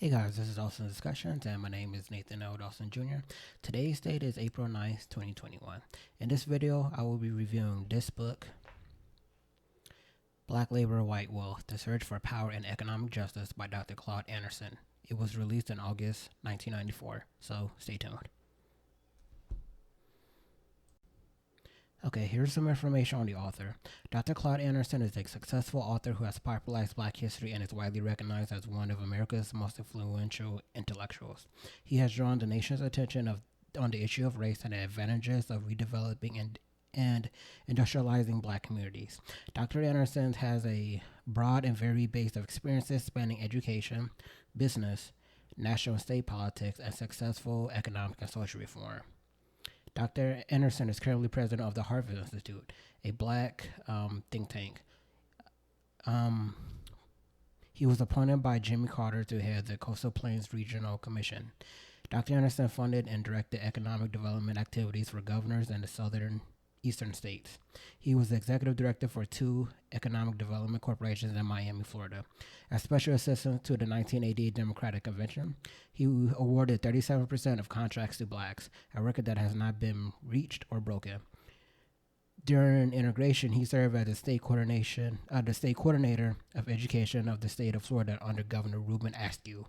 Hey guys, this is Dawson Discussions, and my name is Nathan L. Dawson Jr. Today's date is April 9th, 2021. In this video, I will be reviewing this book, Black Labor, White Wealth, The Search for Power and Economic Justice by Dr. Claud Anderson. It was released in August 1994, so stay tuned. Okay, here's some information on the author. Dr. Claud Anderson is a successful author who has popularized Black history and is widely recognized as one of America's most influential intellectuals. He has drawn the nation's attention on the issue of race and the advantages of redeveloping and industrializing Black communities. Dr. Anderson has a broad and varied base of experiences spanning education, business, national and state politics, and successful economic and social reform. Dr. Anderson is currently president of the Harvard Institute, a Black think tank. He was appointed by Jimmy Carter to head the Coastal Plains Regional Commission. Dr. Anderson funded and directed economic development activities for governors in the southern eastern states. He was the executive director for two economic development corporations in Miami, Florida. As special assistant to the 1988 Democratic Convention, he awarded 37% of contracts to blacks, a record that has not been reached or broken. During integration, he served as the state coordinator of education of the state of Florida under Governor Reuben Askew.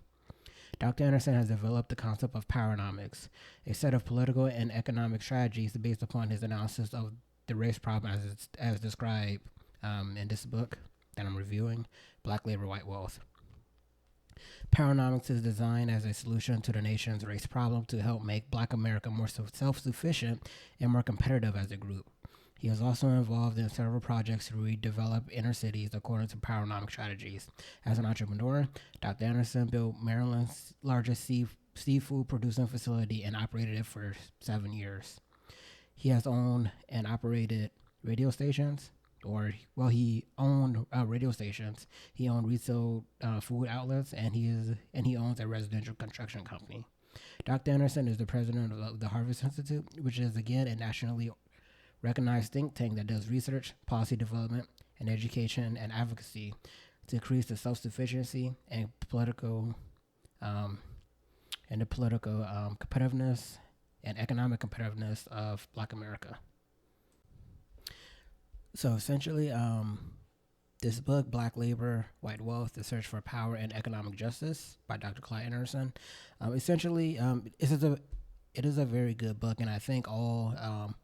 Dr. Anderson has developed the concept of powernomics, a set of political and economic strategies based upon his analysis of the race problem as described in this book that I'm reviewing, Black Labor, White Wealth. Powernomics is designed as a solution to the nation's race problem to help make Black America more self-sufficient and more competitive as a group. He is also involved in several projects to redevelop inner cities according to powernomic strategies. As an entrepreneur, Dr. Anderson built Maryland's largest seafood producing facility and operated it for 7 years. He has owned and operated radio stations, he owned radio stations. He owned retail food outlets, and he owns a residential construction company. Dr. Anderson is the president of the Harvard Institute, which is again a nationally recognized think tank that does research, policy development, and education and advocacy to increase the self-sufficiency and political competitiveness and economic competitiveness of Black America. So essentially, this book, Black Labor, White Wealth, The Search for Power and Economic Justice by Dr. Claud Anderson, it is a very good book, and I think all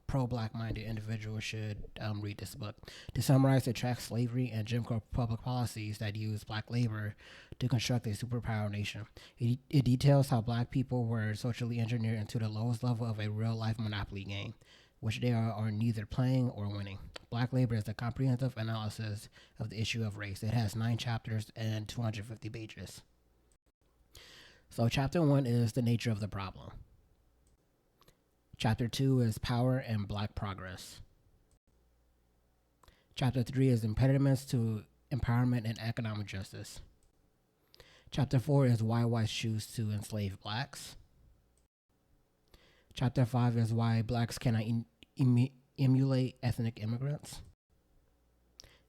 pro-Black minded individuals should read this book. To summarize, it tracks slavery and Jim Crow public policies that use Black labor to construct a superpower nation. It details how Black people were socially engineered into the lowest level of a real-life monopoly game, which they are neither playing or winning. Black Labor is a comprehensive analysis of the issue of race. It has 9 chapters and 250 pages. So chapter 1 is the nature of the problem. Chapter 2 is power and Black progress. Chapter 3 is impediments to empowerment and economic justice. Chapter 4 is why whites choose to enslave blacks. Chapter 5 is why blacks cannot emulate ethnic immigrants.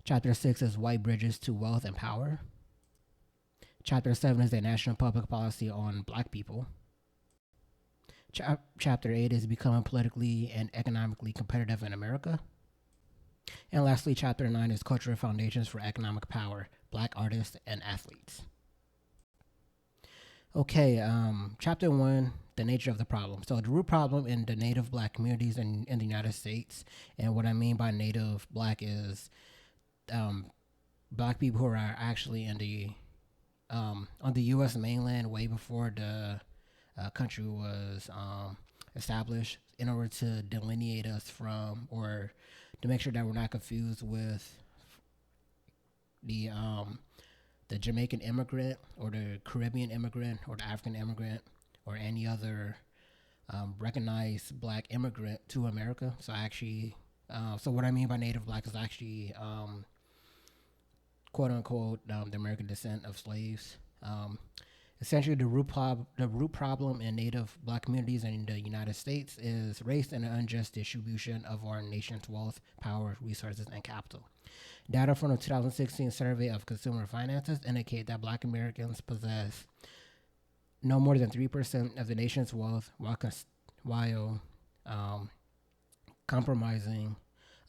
Chapter 6 is white bridges to wealth and power. Chapter 7 is a national public policy on Black people. Chapter 8 is becoming politically and economically competitive in America. And lastly, Chapter 9 is cultural foundations for economic power, Black artists and athletes. Okay, Chapter 1, the nature of the problem. So the root problem in the Native Black communities in the United States, and what I mean by Native Black is Black people who are actually in the on the U.S. mainland way before the country was established, in order to delineate us from, or to make sure that we're not confused with the Jamaican immigrant or the Caribbean immigrant or the African immigrant or any other recognized Black immigrant to America. So so what I mean by Native Black is actually quote unquote the American descent of slaves. Essentially, the root problem in Native Black communities in the United States is race and an unjust distribution of our nation's wealth, power, resources, and capital. Data from the 2016 survey of consumer finances indicate that Black Americans possess no more than 3% of the nation's wealth while um, compromising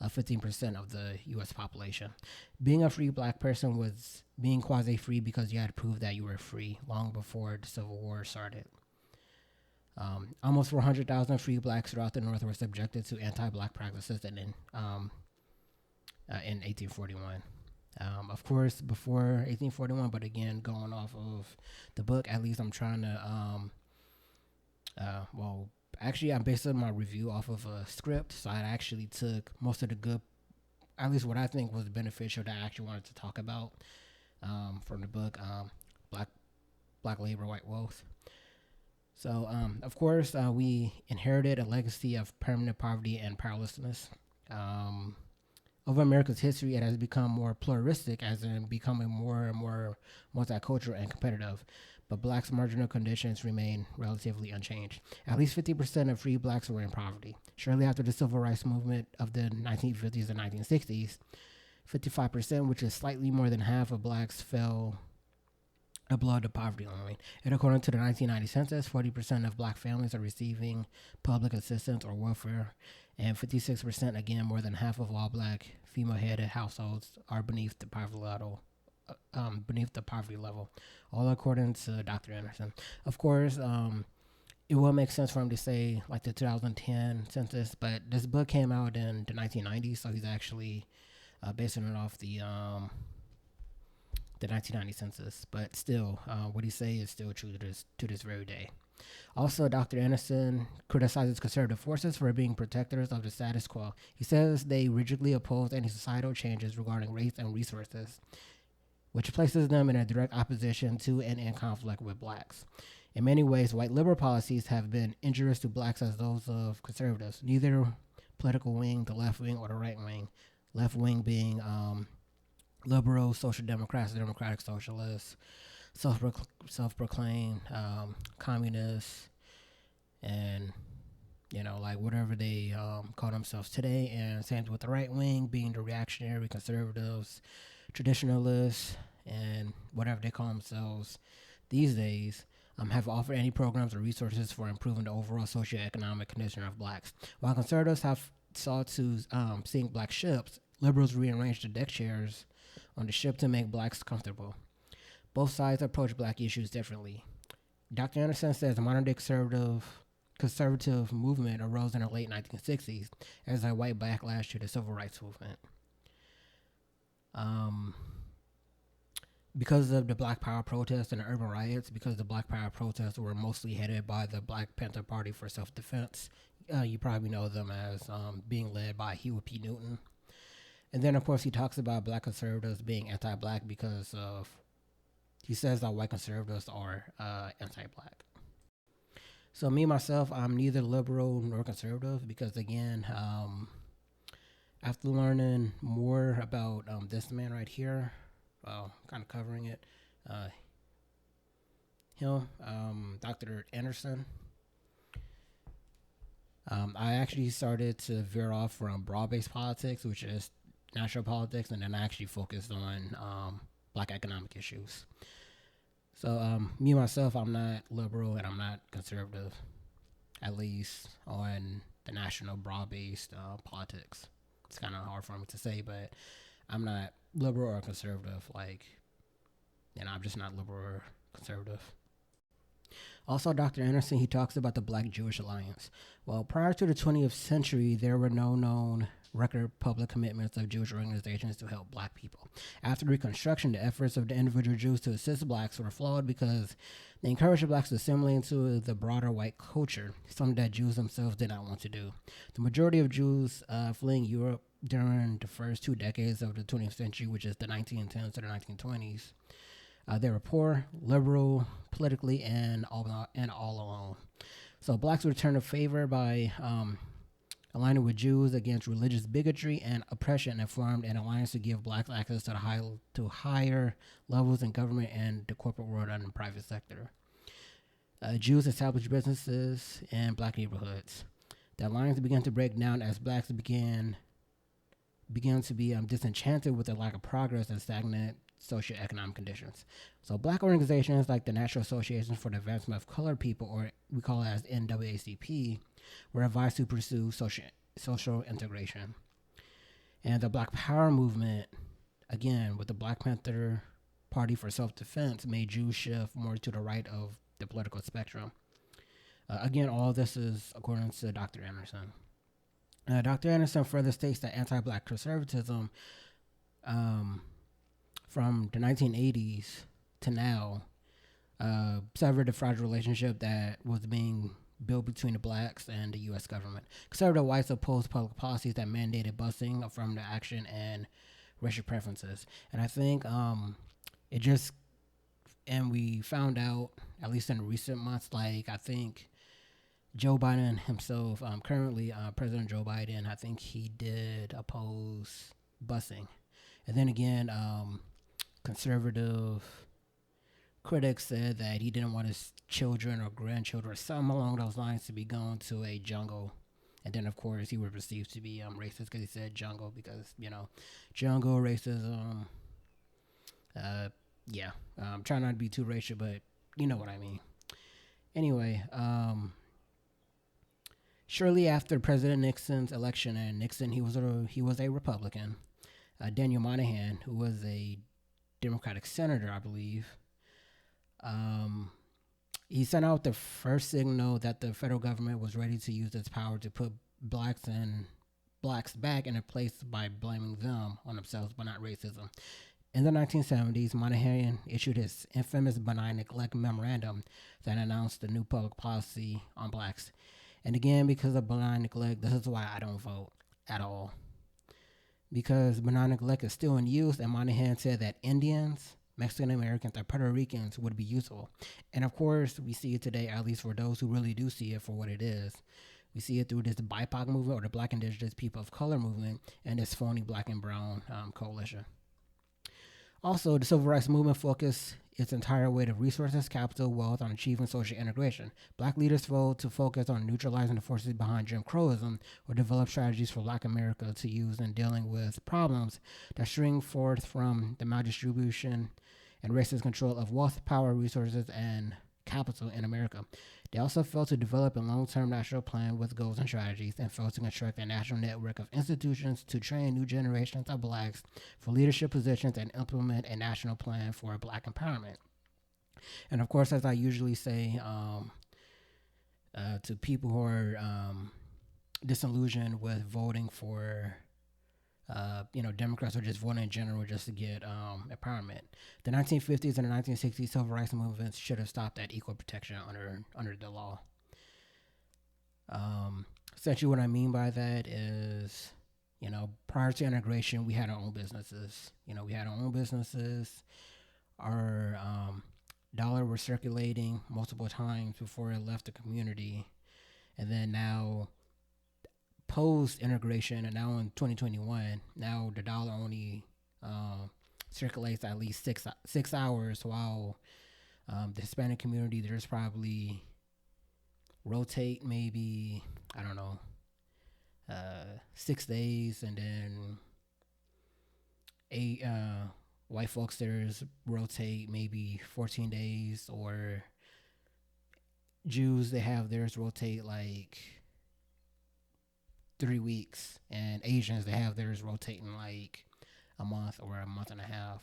15% of the U.S. population. Being a free black person was being quasi-free because you had to prove that you were free long before the Civil War started. Almost 400,000 free blacks throughout the North were subjected to anti-black practices in 1841. Of course, before 1841, but again, going off of the book, at least I'm trying to, actually, I'm basing my review off of a script, so I actually took most of the good, at least what I think was beneficial that I actually wanted to talk about from the book, Black Labor, White Wealth. So, of course, we inherited a legacy of permanent poverty and powerlessness. Over America's history, it has become more pluralistic, as in becoming more and more multicultural and competitive. But blacks' marginal conditions remain relatively unchanged. At least 50% of free blacks were in poverty. Shortly after the civil rights movement of the 1950s and 1960s, 55%, which is slightly more than half of blacks, fell below the poverty line. And according to the 1990 census, 40% of black families are receiving public assistance or welfare, and 56%, again more than half of all black female-headed households, are beneath the poverty level. All according to Dr. Anderson. Of course, it will make sense for him to say like the 2010 census, but this book came out in the 1990s, so he's actually basing it off the 1990 census. But still, what he say is still true to this very day. Also, Dr. Anderson criticizes conservative forces for being protectors of the status quo. He says they rigidly oppose any societal changes regarding race and resources, which places them in a direct opposition to and in conflict with blacks. In many ways, white liberal policies have been injurious to blacks as those of conservatives. Neither political wing, the left wing or the right wing, left wing being liberal, social democrats, democratic socialists, self-proclaimed communists, and like whatever they call themselves today. And same with the right wing being the reactionary conservatives, traditionalists, and whatever they call themselves these days, have offered any programs or resources for improving the overall socioeconomic condition of blacks. While conservatives have sought to sink black ships, liberals rearranged the deck chairs on the ship to make blacks comfortable. Both sides approach black issues differently. Dr. Anderson says the modern-day conservative movement arose in the late 1960s as a white backlash to the civil rights movement. Because of the Black Power protests and the urban riots, because the Black Power protests were mostly headed by the Black Panther Party for Self-Defense, you probably know them as being led by Huey P. Newton. And then, of course, he talks about black conservatives being anti-black because of, he says that white conservatives are anti-black. So me, myself, I'm neither liberal nor conservative because, again, after learning more about this man right here, kind of covering it, Dr. Anderson, I actually started to veer off from broad-based politics, which is national politics, and then I actually focused on black economic issues. So me, myself, I'm not liberal and I'm not conservative, at least on the national broad-based politics. It's kind of hard for me to say, but I'm not liberal or conservative. I'm just not liberal or conservative. Also, Dr. Anderson, he talks about the Black-Jewish Alliance. Well, prior to the 20th century, there were no known record public commitments of Jewish organizations to help black people. After Reconstruction, the efforts of the individual Jews to assist blacks were flawed because they encouraged the blacks to assimilate into the broader white culture, something that Jews themselves did not want to do. The majority of Jews fleeing Europe during the first 2 decades of the 20th century, which is the 1910s to the 1920s, they were poor, liberal, politically, and all alone. So blacks returned the favor by aligning with Jews against religious bigotry and oppression, and formed an alliance to give blacks access to higher levels in government and the corporate world and the private sector. Jews established businesses in black neighborhoods. The alliance began to break down as blacks began to be disenchanted with the lack of progress and stagnant socioeconomic conditions. So black organizations like the National Association for the Advancement of Colored People, or we call it as NAACP, were advised to pursue social integration. And the Black Power movement, again, with the Black Panther Party for Self-Defense, made Jews shift more to the right of the political spectrum. Again, all this is according to Dr. Anderson. Dr. Anderson further states that anti-black conservatism from the 1980s to now severed the fragile relationship that was being built between the blacks and the U.S. government. Conservative whites opposed public policies that mandated busing, affirmative action, and racial preferences. And I think it just, and we found out, at least in recent months, like I think Joe Biden himself, currently President Joe Biden, I think he did oppose busing. And then again, conservative critics said that he didn't want his children or grandchildren or something along those lines to be going to a jungle. And then, of course, he was perceived to be racist because he said jungle because, jungle, racism. Try not to be too racial, but you know what I mean. Anyway, shortly after President Nixon's election, and Nixon, he was a Republican. Daniel Moynihan, who was a Democratic senator, I believe, he sent out the first signal that the federal government was ready to use its power to put blacks back in a place by blaming them on themselves, but not racism. In the 1970s, Moynihan issued his infamous benign neglect memorandum that announced the new public policy on blacks. And again, because of benign neglect, this is why I don't vote at all. Because benign neglect is still in use, and Moynihan said that Indians, Mexican Americans, and Puerto Ricans would be useful. And of course, we see it today, at least for those who really do see it for what it is. We see it through this BIPOC movement, or the Black Indigenous People of Color movement, and this phony Black and Brown coalition. Also, the Civil Rights Movement focused its entire weight of resources, capital, wealth on achieving social integration. Black leaders voted to focus on neutralizing the forces behind Jim Crowism, or develop strategies for Black America to use in dealing with problems that spring forth from the maldistribution and racist control of wealth, power, resources, and capital in America. They also failed to develop a long-term national plan with goals and strategies, and failed to construct a national network of institutions to train new generations of blacks for leadership positions and implement a national plan for Black empowerment. And of course, as I usually say to people who are disillusioned with voting for Democrats, or just voting in general just to get empowerment. The 1950s and the 1960s civil rights movements should have stopped at equal protection under the law. Essentially, what I mean by that is, prior to integration, we had our own businesses. Our dollar was circulating multiple times before it left the community, and then now, post-integration, and now in 2021, now the dollar only circulates at least six hours, while the Hispanic community, there's probably rotate maybe, 6 days, and then white folks, there's rotate maybe 14 days, or Jews, they have theirs rotate like 3 weeks, and Asians, they have theirs rotating like a month or a month and a half.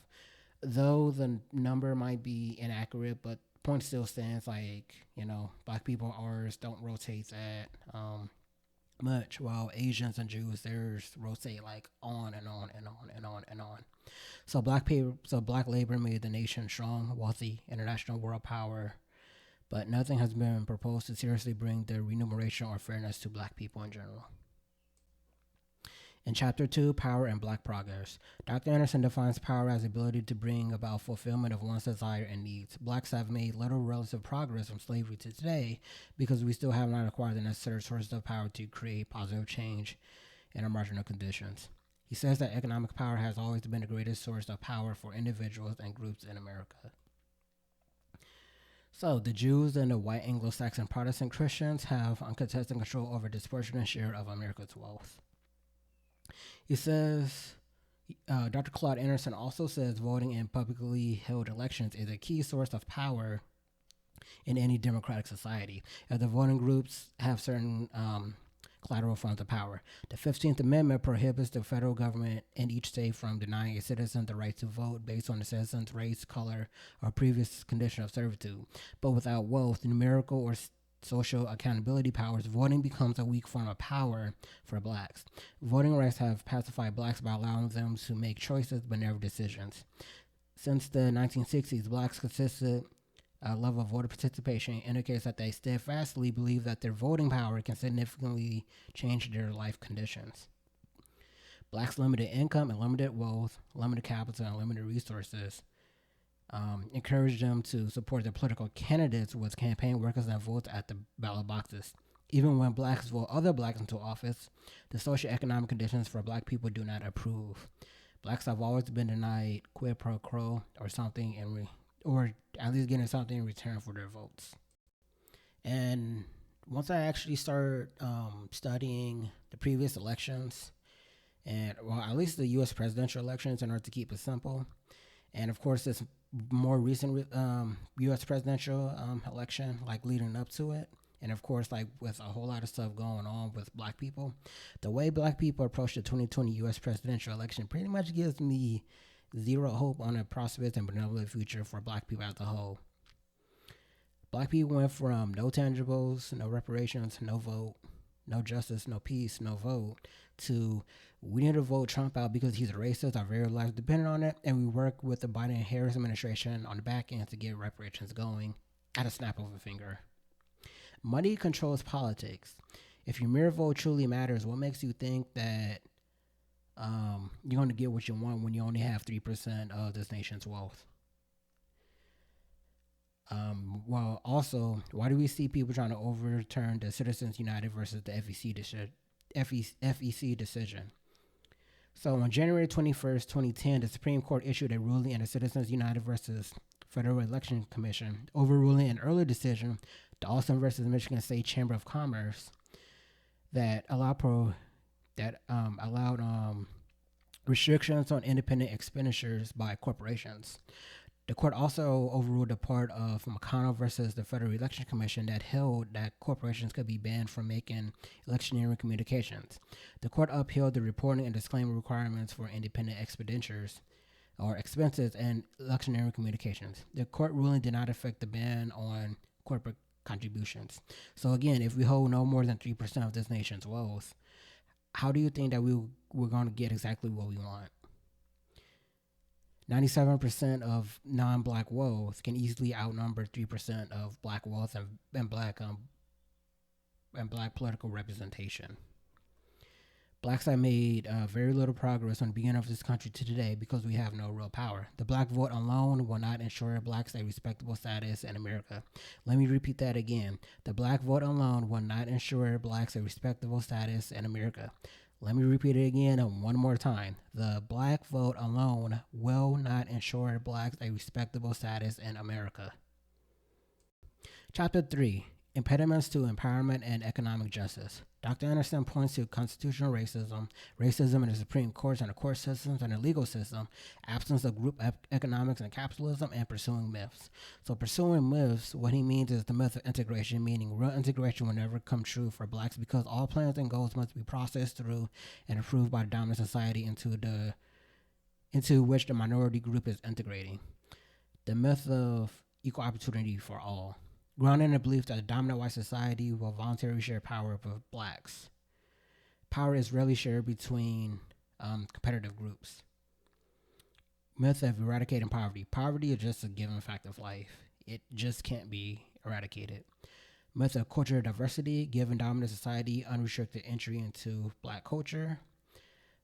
Though the number might be inaccurate, but point still stands, like, Black people, ours don't rotate that much, while Asians and Jews, theirs rotate like on and on and on and on and on. So black labor made the nation strong, wealthy, international world power, but nothing has been proposed to seriously bring the remuneration or fairness to Black people in general. In Chapter 2, Power and Black Progress, Dr. Anderson defines power as the ability to bring about fulfillment of one's desire and needs. Blacks have made little relative progress from slavery to today because we still have not acquired the necessary sources of power to create positive change in our marginal conditions. He says that economic power has always been the greatest source of power for individuals and groups in America. So, the Jews and the white Anglo-Saxon Protestant Christians have uncontested control over a disproportionate share of America's wealth. He says, Dr. Claud Anderson also says voting in publicly held elections is a key source of power in any democratic society, as the voting groups have certain collateral forms of power. The 15th Amendment prohibits the federal government in each state from denying a citizen the right to vote based on the citizen's race, color, or previous condition of servitude. But without wealth, numerical, or social accountability powers, voting becomes a weak form of power for blacks. Voting rights have pacified blacks by allowing them to make choices but never decisions. Since the 1960s, blacks consistent level of voter participation indicates that they steadfastly believe that their voting power can significantly change their life conditions. Blacks' limited income and limited wealth, limited capital, and limited resources encourage them to support their political candidates with campaign workers and votes at the ballot boxes. Even when blacks vote other blacks into office, the socioeconomic conditions for black people do not improve. Blacks have always been denied quid pro quo or something or at least getting something in return for their votes. And once I actually started studying the previous elections, and well, at least the U.S. presidential elections, in order to keep it simple, and of course this more recent U.S. presidential election, like leading up to it, and of course, like with a whole lot of stuff going on with black people, the way black people approach the 2020 U.S. presidential election pretty much gives me zero hope on a prosperous and benevolent future for black people as a whole. Black people went from no tangibles, no reparations, no vote, no justice, no peace, no vote, to we need to vote Trump out because he's a racist. Our very lives depend on it, and we work with the Biden Harris administration on the back end to get reparations going at a snap of a finger. Money controls politics. If your mere vote truly matters, what makes you think that you're going to get what you want when you only have 3% of this nation's wealth? Well, also, why do we see people trying to overturn the Citizens United versus the FEC decision? So on January 21st, 2010, the Supreme Court issued a ruling in the Citizens United versus Federal Election Commission, overruling an earlier decision, Dawson versus Michigan State Chamber of Commerce, that allowed restrictions on independent expenditures by corporations. The court also overruled a part of McConnell versus the Federal Election Commission that held that corporations could be banned from making electioneering communications. The court upheld the reporting and disclaimer requirements for independent expenditures or expenses and electioneering communications. The court ruling did not affect the ban on corporate contributions. So again, if we hold no more than 3% of this nation's wealth, how do you think that we're going to get exactly what we want? 97% of non-black wealth can easily outnumber 3% of black wealth and black political representation. Blacks have made very little progress on the beginning of this country to today because we have no real power. The black vote alone will not ensure blacks a respectable status in America. Let me repeat that again. The black vote alone will not ensure blacks a respectable status in America. Let me repeat it again one more time. The black vote alone will not ensure blacks a respectable status in America. Chapter 3. Impediments to Empowerment and Economic Justice. Dr. Anderson points to constitutional racism, racism in the Supreme Courts and the court systems and the legal system, absence of group economics and capitalism, and pursuing myths. So pursuing myths, what he means is the myth of integration, meaning real integration will never come true for blacks because all plans and goals must be processed through and approved by the dominant society into which the minority group is integrating. The myth of equal opportunity for all, grounded in the belief that the dominant white society will voluntarily share power with blacks. Power is rarely shared between competitive groups. Myth of eradicating poverty. Poverty is just a given fact of life. It just can't be eradicated. Myth of cultural diversity, given dominant society unrestricted entry into black culture.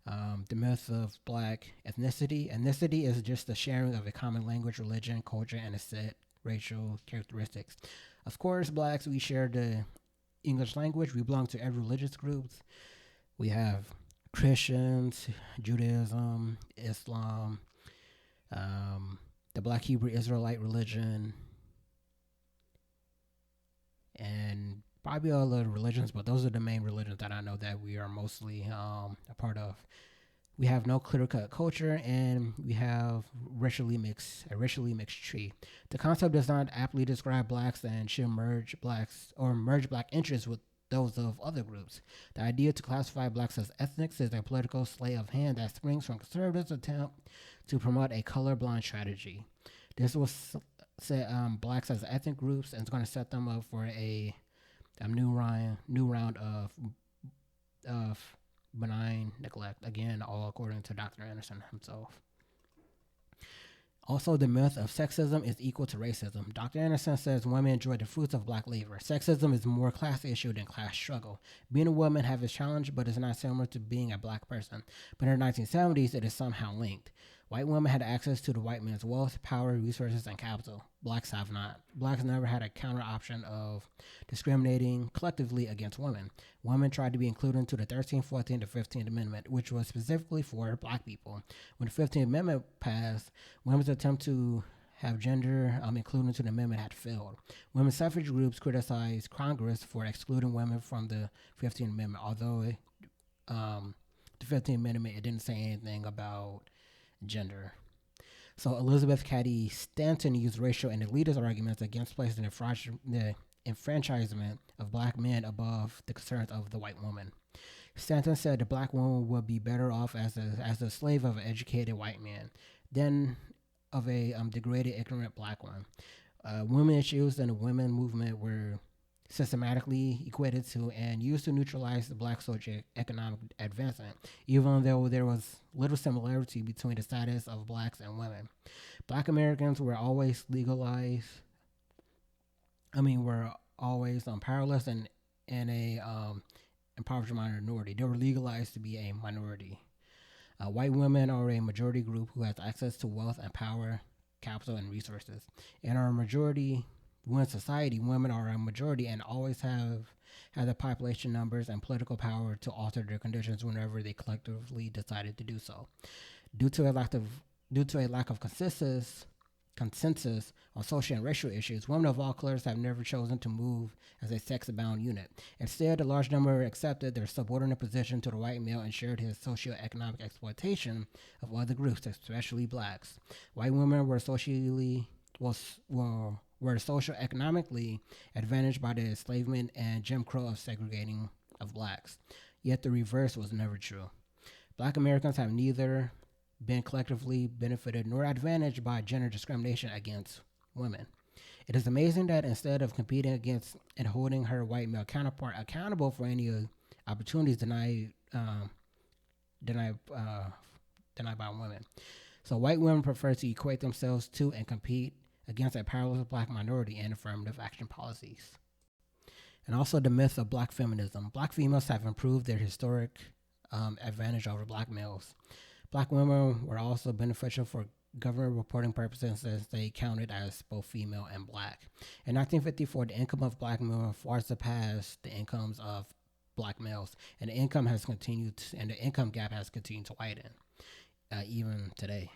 The myth of black ethnicity. Ethnicity is just the sharing of a common language, religion, culture, and a set racial characteristics. Of course, blacks, we share the English language. We belong to every religious group. We have Christians, Judaism, Islam, the Black Hebrew Israelite religion, and probably other religions, but those are the main religions that I know that we are mostly a part of. We have no clear-cut culture, and we have a racially mixed tree. The concept does not aptly describe blacks and should merge black interests with those of other groups. The idea to classify blacks as ethnics is a political sleight of hand that springs from conservatives' attempt to promote a colorblind strategy. This will set blacks as ethnic groups and is going to set them up for a new round of benign neglect. Again, all according to Dr. Anderson himself. Also, the myth of sexism is equal to racism. Dr. Anderson says women enjoy the fruits of black labor. Sexism is more class issue than class struggle. Being a woman has its challenge, but it's not similar to being a black person. But in the 1970s, it is somehow linked. White women had access to the white man's wealth, power, resources, and capital. Blacks have not. Blacks never had a counter option of discriminating collectively against women. Women tried to be included into the 13th, 14th, and 15th Amendment, which was specifically for black people. When the 15th Amendment passed, women's attempt to have gender included into the amendment had failed. Women's suffrage groups criticized Congress for excluding women from the 15th Amendment, although the 15th Amendment, it didn't say anything about gender. So Elizabeth Cady Stanton used racial and elitist arguments against placing the enfranchisement of black men above the concerns of the white woman. Stanton said the black woman would be better off as a slave of an educated white man than of a degraded, ignorant black one. Women issues and the women movement were systematically equated to and used to neutralize the black socioeconomic advancement, even though there was little similarity between the status of blacks and women. Black Americans were always were always powerless and a impoverished minority. They were legalized to be a minority. White women are a majority group who has access to wealth and power, capital, and resources. In our majority when society, women are a majority and always have the population numbers and political power to alter their conditions whenever they collectively decided to do so. Due to a lack of consensus on social and racial issues, women of all colors have never chosen to move as a sex-bound unit. Instead, a large number accepted their subordinate position to the white male and shared his socio-economic exploitation of other groups, especially blacks. White women were socioeconomically advantaged by the enslavement and Jim Crow of segregating of blacks. Yet the reverse was never true. Black Americans have neither been collectively benefited nor advantaged by gender discrimination against women. It is amazing that instead of competing against and holding her white male counterpart accountable for any opportunities denied by women, so white women prefer to equate themselves to and compete against a powerless black minority in affirmative action policies. And also the myth of black feminism. Black females have improved their historic advantage over black males. Black women were also beneficial for government reporting purposes as they counted as both female and black. In 1954, the income of black women far surpassed the incomes of black males, and the income gap has continued to widen even today.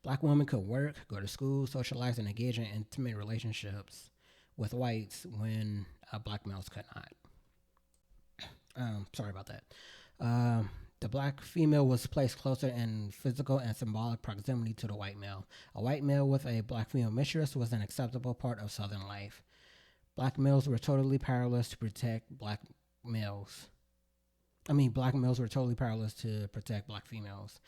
Black women could work, go to school, socialize, and engage in intimate relationships with whites when black males could not. Sorry about that. The black female was placed closer in physical and symbolic proximity to the white male. A white male with a black female mistress was an acceptable part of Southern life. Black males were totally powerless to protect black males. Black males were totally powerless to protect black females.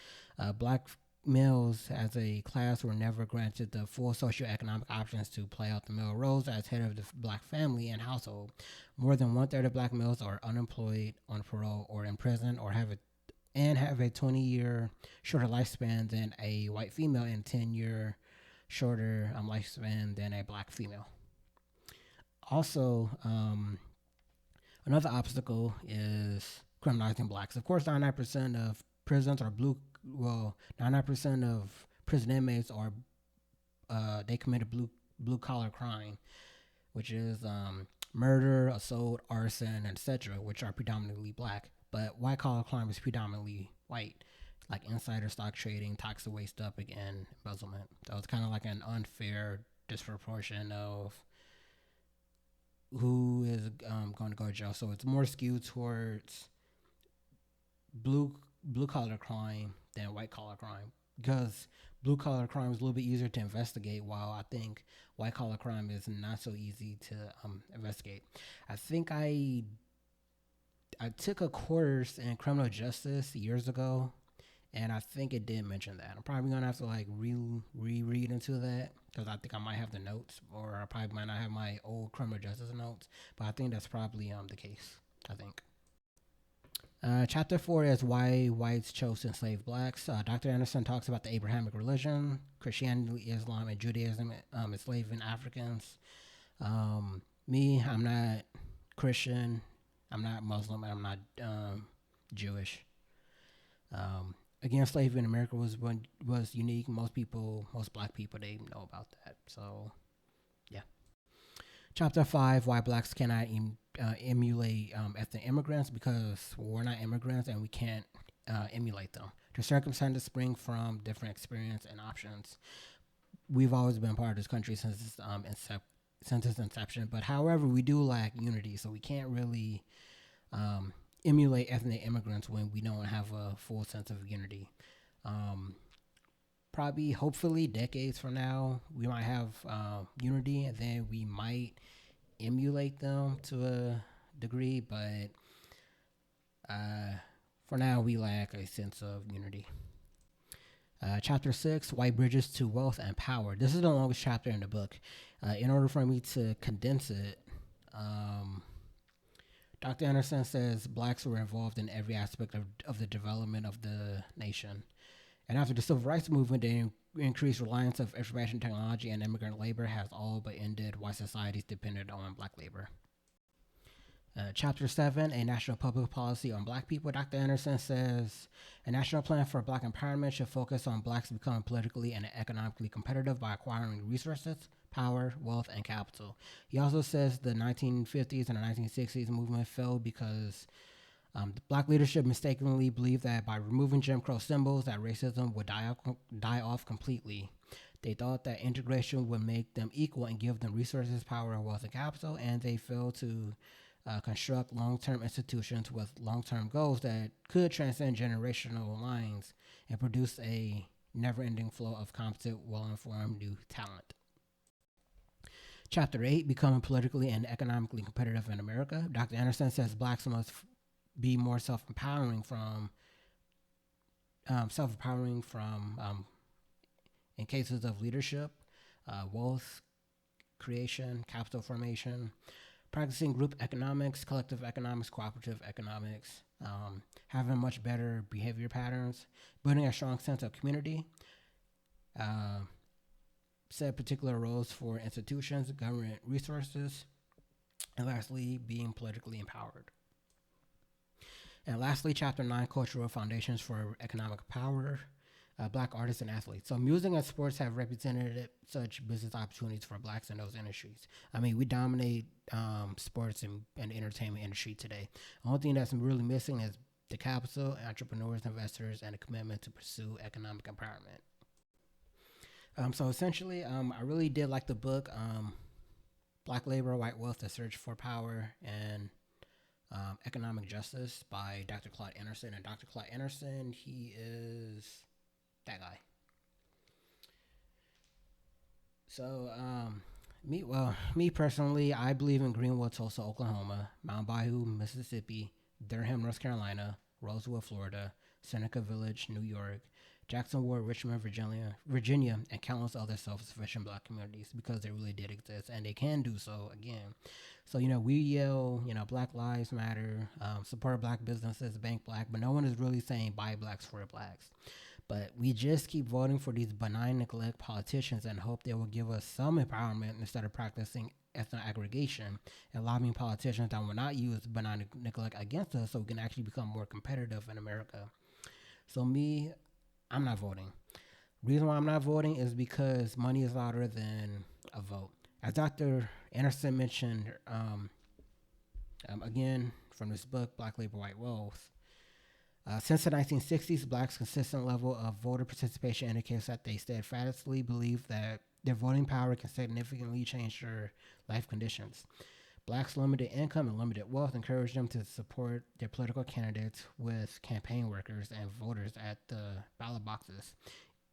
Black males as a class were never granted the full socioeconomic options to play out the male roles as head of the black family and household. More than one-third of black males are unemployed, on parole, or in prison, or have a 20-year shorter lifespan than a white female and 10-year shorter lifespan than a black female. Also, another obstacle is criminalizing blacks. Of course, 99% of prisons are 99% of prison inmates are they committed blue collar crime, which is murder, assault, arson, etc., which are predominantly black. But white collar crime is predominantly white, like insider stock trading, toxic waste dumping, and embezzlement. So it's kind of like an unfair disproportion of who is going to go to jail. So it's more skewed towards blue collar crime than white collar crime, because blue collar crime is a little bit easier to investigate, while I think white collar crime is not so easy to investigate. I think I took a course in criminal justice years ago, and I think it did mention that. I'm probably gonna have to like reread into that, because I think I might have the notes, or I probably might not have my old criminal justice notes. But I think that's probably the case. I think. Chapter 4 is why whites chose to enslave blacks. Dr. Anderson talks about the Abrahamic religion, Christianity, Islam, and Judaism enslaving Africans. I'm not Christian, I'm not Muslim, and I'm not Jewish. Again, slavery in America was unique. Most black people, they know about that. So, yeah. Chapter 5, why blacks cannot emulate ethnic immigrants, because we're not immigrants and we can't emulate them. The circumstances spring from different experience and options. We've always been part of this country since its inception, but however, we do lack unity, so we can't really emulate ethnic immigrants when we don't have a full sense of unity. Probably, hopefully, decades from now, we might have unity, and then we might emulate them to a degree, but for now, we lack a sense of unity. Chapter 6, White Bridges to Wealth and Power. This is the longest chapter in the book. In order for me to condense it, Dr. Anderson says blacks were involved in every aspect of the development of the nation. And after the Civil Rights Movement, the increased reliance of information technology and immigrant labor has all but ended white societies depended on black labor. Chapter 7, A National Public Policy on Black People. Dr. Anderson says a national plan for black empowerment should focus on blacks becoming politically and economically competitive by acquiring resources, power, wealth, and capital. He also says the 1950s and the 1960s movement failed because the black leadership mistakenly believed that by removing Jim Crow symbols that racism would die off completely. They thought that integration would make them equal and give them resources, power, wealth, and capital, and they failed to construct long-term institutions with long-term goals that could transcend generational lines and produce a never-ending flow of competent, well-informed new talent. Chapter 8, Becoming Politically and Economically Competitive in America. Dr. Anderson says blacks must be more self-empowering from in cases of leadership, wealth creation, capital formation, practicing group economics, collective economics, cooperative economics, having much better behavior patterns, building a strong sense of community, set particular roles for institutions, government resources, and lastly, being politically empowered. And lastly, Chapter 9, Cultural Foundations for Economic Power, Black artists and athletes. So music and sports have represented such business opportunities for blacks in those industries. I mean, we dominate sports and the entertainment industry today. The only thing that's really missing is the capital, entrepreneurs, investors, and a commitment to pursue economic empowerment. So essentially, I really did like the book, Black Labor, White Wealth, The Search for Power, and Economic Justice by Dr. Claud Anderson. And Dr. Claud Anderson, he is that guy. So, me personally, I believe in Greenwood, Tulsa, Oklahoma, Mount Bayou, Mississippi, Durham, North Carolina, Rosewood, Florida, Seneca Village, New York, Jackson Ward, Richmond, Virginia, and countless other self-sufficient black communities, because they really did exist, and they can do so again. So, we yell, Black Lives Matter, support black businesses, bank black, but no one is really saying buy blacks for blacks. But we just keep voting for these benign neglect politicians and hope they will give us some empowerment instead of practicing ethnic aggregation and lobbying politicians that will not use benign neglect against us, so we can actually become more competitive in America. So I'm not voting. Reason why I'm not voting is because money is louder than a vote. As Dr. Anderson mentioned, again, from this book, Black Labor, White Wealth, since the 1960s, blacks' consistent level of voter participation indicates that they steadfastly believe that their voting power can significantly change their life conditions. Blacks' limited income and limited wealth encouraged them to support their political candidates with campaign workers and voters at the ballot boxes.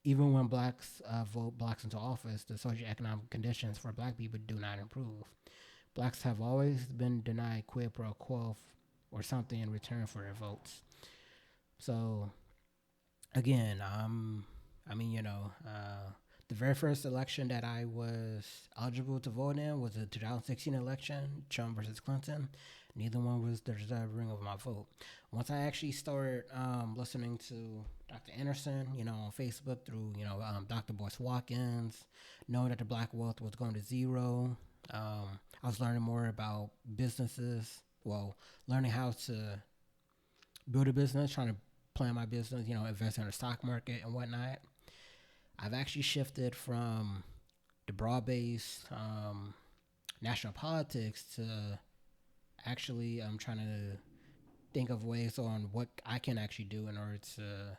Even when blacks vote blacks into office, the socioeconomic conditions for black people do not improve. Blacks have always been denied quid pro quo or something in return for their votes. So, again, the very first election that I was eligible to vote in was the 2016 election, Trump versus Clinton. Neither one was deserving of my vote. Once I actually started listening to Dr. Anderson, on Facebook through, Dr. Boyce Watkins, knowing that the black wealth was going to zero, I was learning more about businesses. Well, learning how to build a business, trying to plan my business, invest in the stock market and whatnot. I've actually shifted from the broad-based national politics to actually trying to think of ways on what I can actually do in order to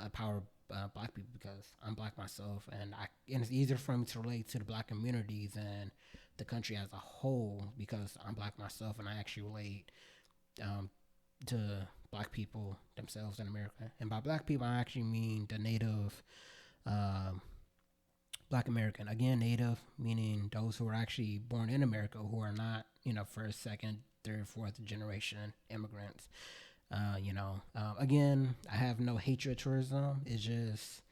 empower black people, because I'm black myself, and it's easier for me to relate to the black communities and the country as a whole because I'm black myself, and I actually relate to black people themselves in America. And by black people, I actually mean the native black American. Again, native meaning those who are actually born in America, who are not, first, second, third, fourth generation immigrants. Again, I have no hatred towards them. It's just,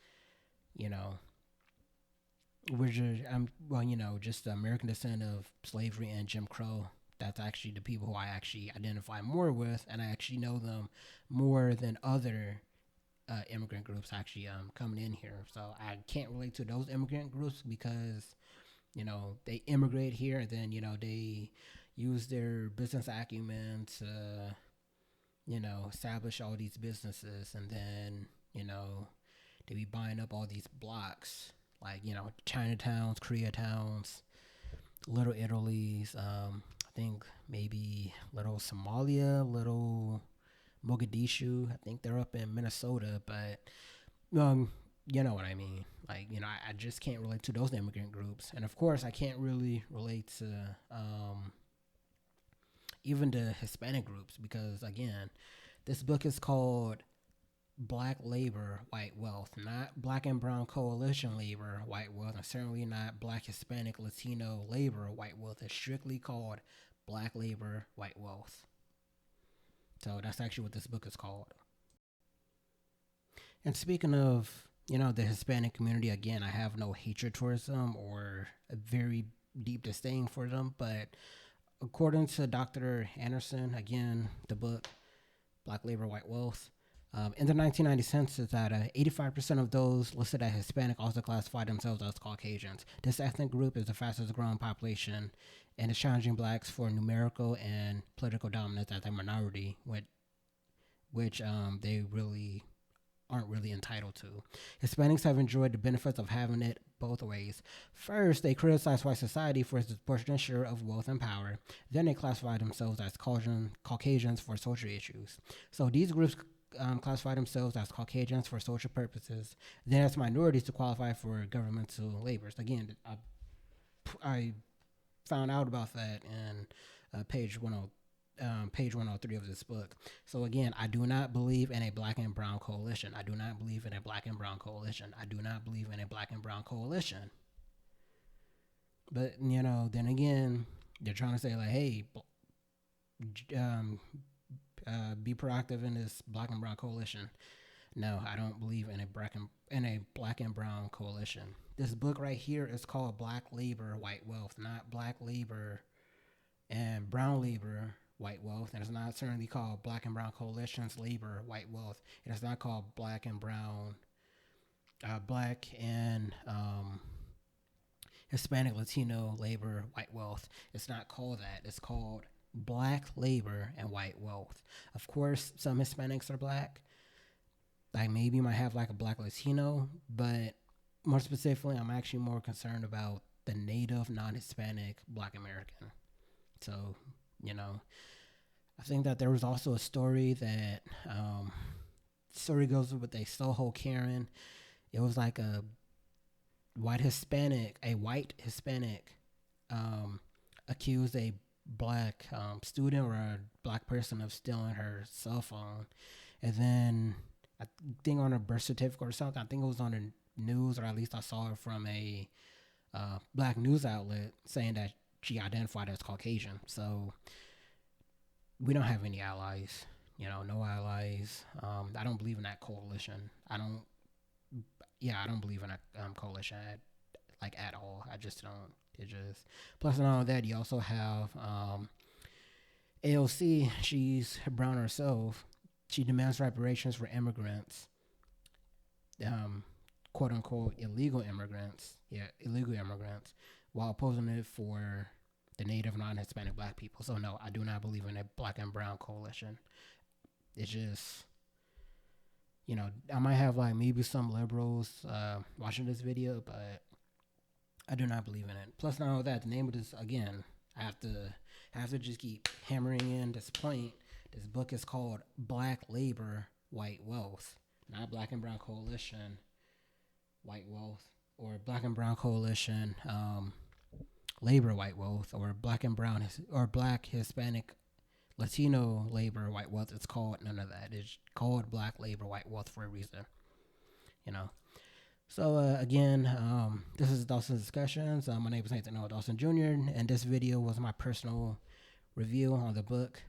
just the American descent of slavery and Jim Crow. That's actually the people who I actually identify more with, and I actually know them more than other immigrant groups actually coming in here. So I can't relate to those immigrant groups because, they immigrate here and then, they use their business acumen to, establish all these businesses, and then, they be buying up all these blocks like, Chinatowns, Koreatowns, Little Italy's, I think maybe Little Somalia, Little Mogadishu. I think they're up in Minnesota, but you know what I mean. Like, I just can't relate to those immigrant groups, and of course, I can't really relate to even the Hispanic groups because, again, this book is called Black Labor, White Wealth, not Black and Brown Coalition Labor, White Wealth, and certainly not Black, Hispanic, Latino Labor, White Wealth. It's strictly called Black Labor, White Wealth. So that's actually what this book is called. And speaking of, the Hispanic community, again, I have no hatred towards them or a very deep disdain for them. But according to Dr. Anderson, again, the book, Black Labor, White Wealth, in the 1990 census data, 85% of those listed as Hispanic also classify themselves as Caucasians. This ethnic group is the fastest growing population and is challenging blacks for numerical and political dominance as a minority, which they really aren't really entitled to. Hispanics have enjoyed the benefits of having it both ways. First, they criticize white society for its disproportionate share of wealth and power. Then they classify themselves as Caucasians for social issues. So these groups classify themselves as Caucasians for social purposes, then as minorities to qualify for governmental labors. Again, I found out about that in page 103 of this book. So again, I do not believe in a black and brown coalition. I do not believe in a black and brown coalition. I do not believe in a black and brown coalition. But, then again, they're trying to say like, hey, be proactive in this black and brown coalition. No, I don't believe in a black and brown coalition. This book right here is called Black Labor, White Wealth, not Black Labor and Brown Labor, White Wealth. And it's not certainly called Black and Brown Coalitions, Labor, White Wealth. It is not called Black and Brown, Black and Hispanic, Latino, Labor, White Wealth. It's not called that. It's called Black Labor and White Wealth. Of course, some Hispanics are black. Like maybe might have like a black Latino, but more specifically, I'm actually more concerned about the native, non-Hispanic black American. So, I think that there was also a story that story goes with a Soho Karen. It was like a white Hispanic accused a black student or a black person of stealing her cell phone, and then I think on her birth certificate or something. I think it was on the news, or at least I saw it from a black news outlet saying that she identified as Caucasian. So we don't have any allies. No allies. I don't believe in that coalition. I don't. Yeah, I don't believe in a coalition at all. I just don't. It just plus and all that. You also have AOC. She's brown herself. She demands reparations for immigrants, quote unquote illegal immigrants. Yeah, illegal immigrants, while opposing it for the Native non-Hispanic black people. So no, I do not believe in a black and brown coalition. It's just, I might have like maybe some liberals watching this video, but I do not believe in it. Plus, not all that, the name of this again, I have to just keep hammering in this point. This book is called Black Labor, White Wealth, not Black and Brown Coalition, White Wealth, or Black and Brown Coalition, Labor, White Wealth, or Black and Brown or Black, Hispanic, Latino labor, white wealth. It's called none of that. It's called Black Labor, White Wealth for a reason. You know. So again, this is Dawson's Discussions. My name is Nathan Noah Dawson Jr. And this video was my personal review on the book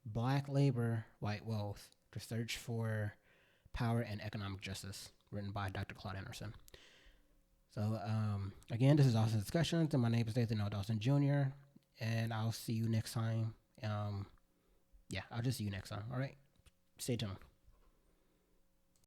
Black Labor, White Wealth: The Search for Power and Economic Justice, written by Dr. Claud Anderson. So again, this is Dawson's Discussions, and my name is Nathan Noah Dawson Jr. And I'll see you next time. I'll just see you next time. All right, stay tuned.